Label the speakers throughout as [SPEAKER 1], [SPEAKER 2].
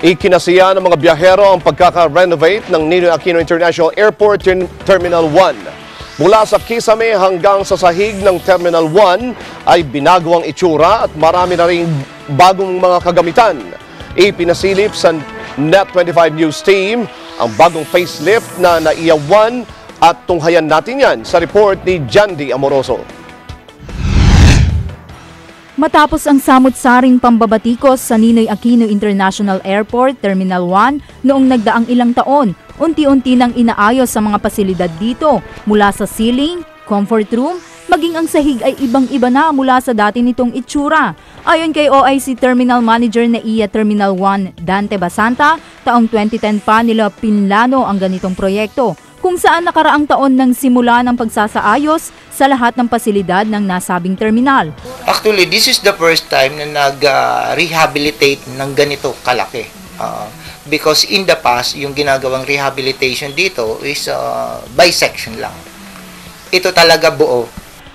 [SPEAKER 1] Ikinasiya ng mga biyahero ang pagkaka-renovate ng Ninoy Aquino International Airport Terminal 1. Mula sa kisame hanggang sa sahig ng Terminal 1 ay binago ang itsura at marami na ring bagong mga kagamitan. Ipinasilip sa Net25 News Team ang bagong facelift na NAIA 1 at tunghayan natin yan sa report ni Jandy Amoroso.
[SPEAKER 2] Matapos ang samut-saring pambabatikos sa Ninoy Aquino International Airport Terminal 1 noong nagdaang ilang taon, unti-unti nang inaayos sa mga pasilidad dito mula sa ceiling, comfort room, maging ang sahig ay ibang-iba na mula sa dati nitong itsura. Ayon kay OIC Terminal Manager NAIA Terminal 1 Dante Basanta, taong 2010 pa nila pinlano ang ganitong proyekto, kung saan nakaraang taon nang simula ng pagsasaayos sa lahat ng pasilidad ng nasabing terminal.
[SPEAKER 3] Actually, this is the first time na nag-rehabilitate ng ganito kalaki. Because in the past, yung ginagawang rehabilitation dito is bisection lang. Ito talaga buo.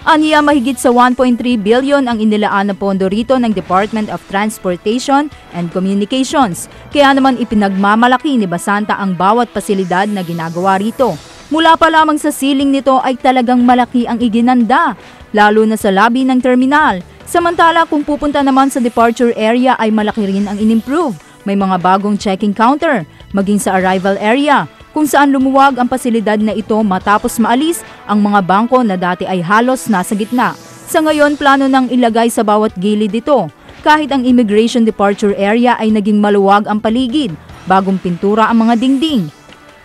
[SPEAKER 2] Aniya mahigit sa 1.3 billion ang inilaan na pondo rito ng Department of Transportation and Communications. Kaya naman ipinagmamalaki ni Basanta ang bawat pasilidad na ginagawa rito. Mula pa lamang sa ceiling nito ay talagang malaki ang iginanda, lalo na sa lobby ng terminal. Samantala kung pupunta naman sa departure area ay malaki rin ang inimprove. May mga bagong checking counter, maging sa arrival area, kung saan lumuwag ang pasilidad na ito matapos maalis ang mga bangko na dati ay halos nasa gitna. Sa ngayon, plano nang ilagay sa bawat gilid ito. Kahit ang immigration departure area ay naging maluwag ang paligid, bagong pintura ang mga dingding.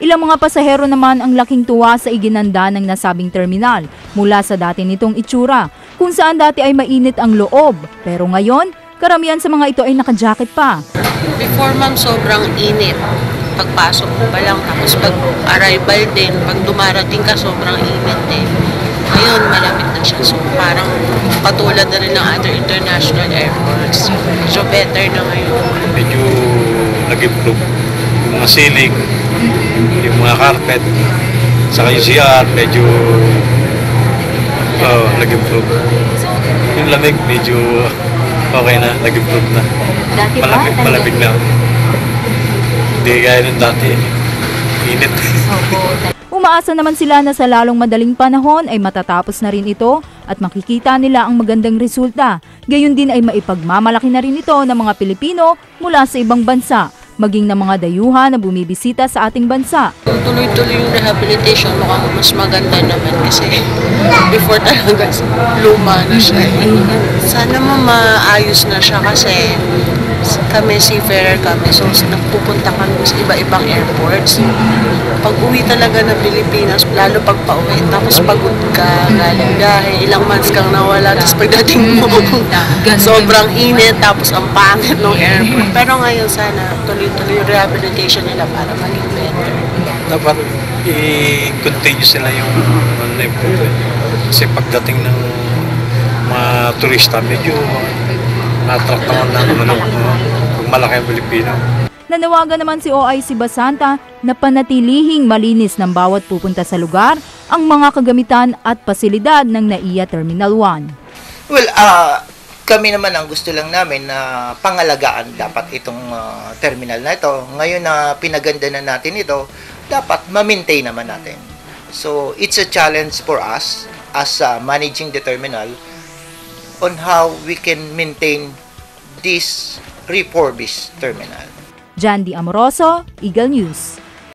[SPEAKER 2] Ilang mga pasahero naman ang laking tuwa sa iginanda ng nasabing terminal mula sa dati nitong itsura, kung saan dati ay mainit ang loob. Pero ngayon, karamihan sa mga ito ay naka-jacket pa.
[SPEAKER 4] Before ma'am, sobrang init. Pagpasok mo pa lang, tapos pag arrival din, pag dumarating ka, sobrang init din. Ngayon, malamig na siya. So, parang patulad na rin ng other international airports. So, better na ngayon.
[SPEAKER 5] Medyo nag-improve. Yung mga ceiling, yung mga carpet, saka yung CR, medyo nag-improve. Yung lamig, medyo okay na, nag-improve na. Malamig na. Hindi gaya ng dati. Init.
[SPEAKER 2] Umaasa naman sila na sa lalong madaling panahon ay matatapos na rin ito at makikita nila ang magandang resulta. Gayon din ay maipagmamalaki na rin ito ng mga Pilipino mula sa ibang bansa, maging ng mga dayuhan na bumibisita sa ating bansa.
[SPEAKER 4] Tuloy-tuloy yung rehabilitation, mukhang mas maganda naman kasi before talaga luma na siya. Sana maayos na siya kasi kami seafarer kami, so nagpupunta kami sa iba-ibang airports. Pag uwi talaga ng Pilipinas, lalo pag pauwi, tapos pagod ka, galing biyahe, ilang months kang nawala, tapos pagdating mo, sobrang init, tapos ang pangit ng airport. Pero ngayon sana, tuloy-tuloy yung rehabilitation nila para maging better.
[SPEAKER 5] Dapat i-continue sila yung improvement. Kasi pagdating ng mga turista, medyo natraktaman na kung malaki ang Pilipino.
[SPEAKER 2] Nanawagan naman si OIC Basanta na panatilihing malinis ng bawat pupunta sa lugar ang mga kagamitan at pasilidad ng NAIA Terminal 1.
[SPEAKER 3] Well, kami naman ang gusto lang namin na pangalagaan dapat itong terminal na ito. Ngayon na pinaganda na natin ito, dapat ma-maintain naman natin. So, it's a challenge for us as managing the terminal on how we can maintain this refurbished terminal.
[SPEAKER 2] Jandy Amoroso, Eagle News.